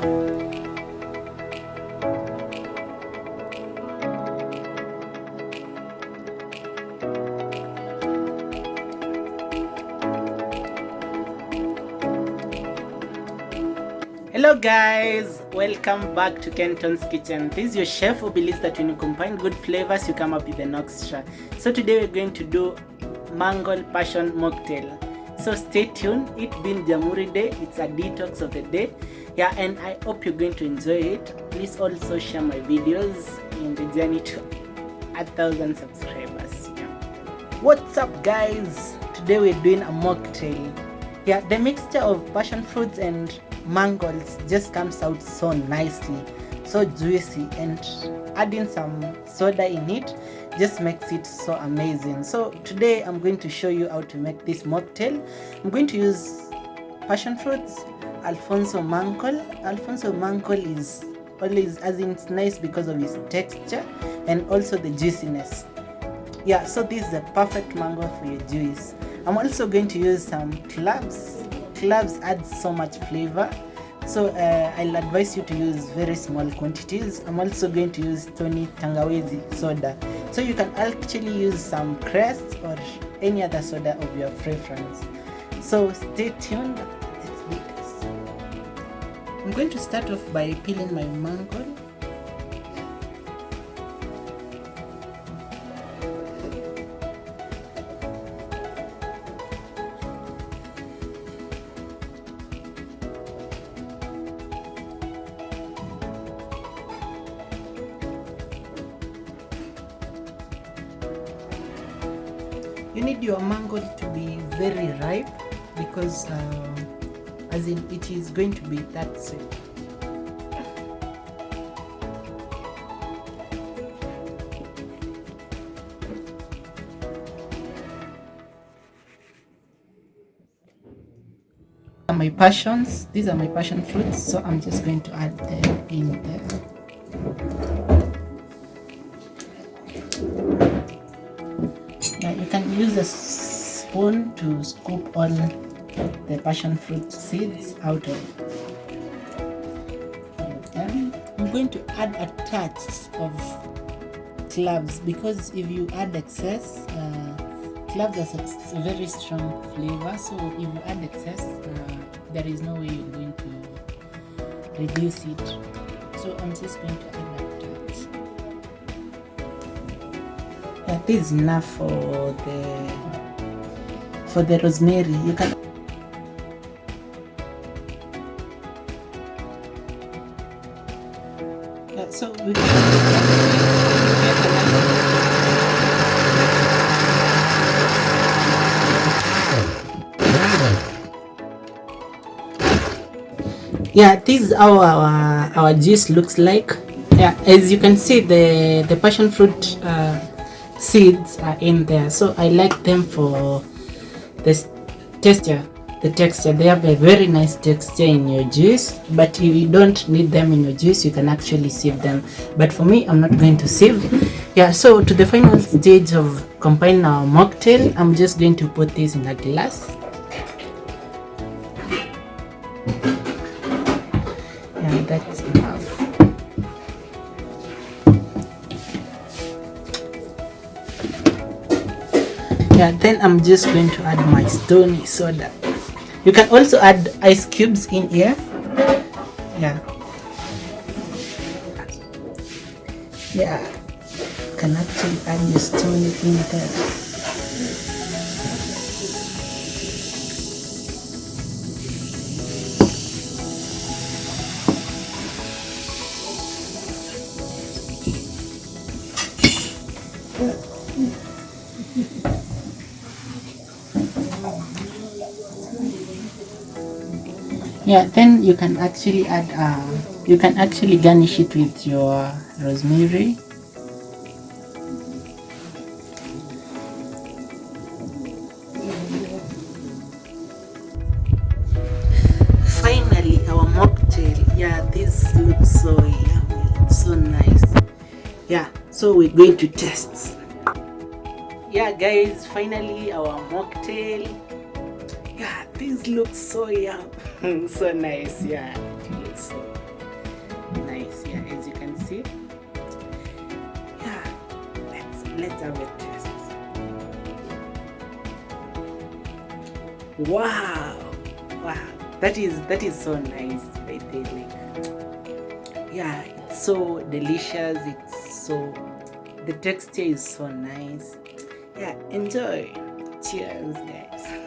Hello guys, welcome back to Kenton's Kitchen. This is your chef who believes that when you combine good flavors you come up with an extra. So today we're going to do Mango Passion Mocktail. So stay tuned. It being Jamhuri Day, it's a detox of the day. Yeah, and I hope you're going to enjoy it. Please also share my videos in the journey to 1,000 subscribers. Yeah. What's up guys? Today we're doing a mocktail. Yeah, the mixture of passion fruits and mangoes just comes out so nicely, so juicy, and adding some soda in it just makes it so amazing. So today I'm going to show you how to make this mocktail. I'm going to use passion fruits, Alphonso mango. Alphonso mango is always, as in, it's nice because of its texture and also the juiciness. Yeah, so this is a perfect mango for your juice. I'm also going to use some cloves. Cloves adds so much flavor, so I'll advise you to use very small quantities. I'm also going to use stoney tangawizi soda, so you can actually use some crest or any other soda of your preference. So stay tuned. Let's do this. I'm going to start off by peeling my mango. You need your mango to be very ripe because as in it is going to be that sweet. My passions, these are my passion fruits, so I'm just going to add them in there. Now you can use a spoon to scoop all the passion fruit seeds out of them. I'm going to add a touch of cloves because if you add excess, cloves has a very strong flavor, so if you add excess, there is no way you're going to reduce it. So I'm just going to add that touch. That is enough for the rosemary. You can so we yeah, this is how our juice looks like. Yeah, as you can see, the passion fruit seeds are in there, so I like them for the texture. They have a very nice texture in your juice, but if you don't need them in your juice, you can actually sieve them, but for me, I'm not going to sieve. Yeah, so to the final stage of combining our mocktail, I'm just going to put this in a glass. Yeah, that's enough. Yeah, then I'm just going to add my stoney soda. You can also add ice cubes in here. Yeah. Yeah. You can actually add your stoney in there. Yeah, then you can actually add you can actually garnish it with your rosemary. Finally, our mocktail. Yeah, this looks so yummy. It's so nice. Yeah, so we're going to test. Yeah guys, finally our mocktail. Yeah, this looks so yum. So nice. Yeah, it looks so juice here, as you can see. Yeah, let's have a taste. Wow, that is so nice. I think, yeah, it's so delicious. The texture is so nice. Yeah, enjoy. Cheers, guys.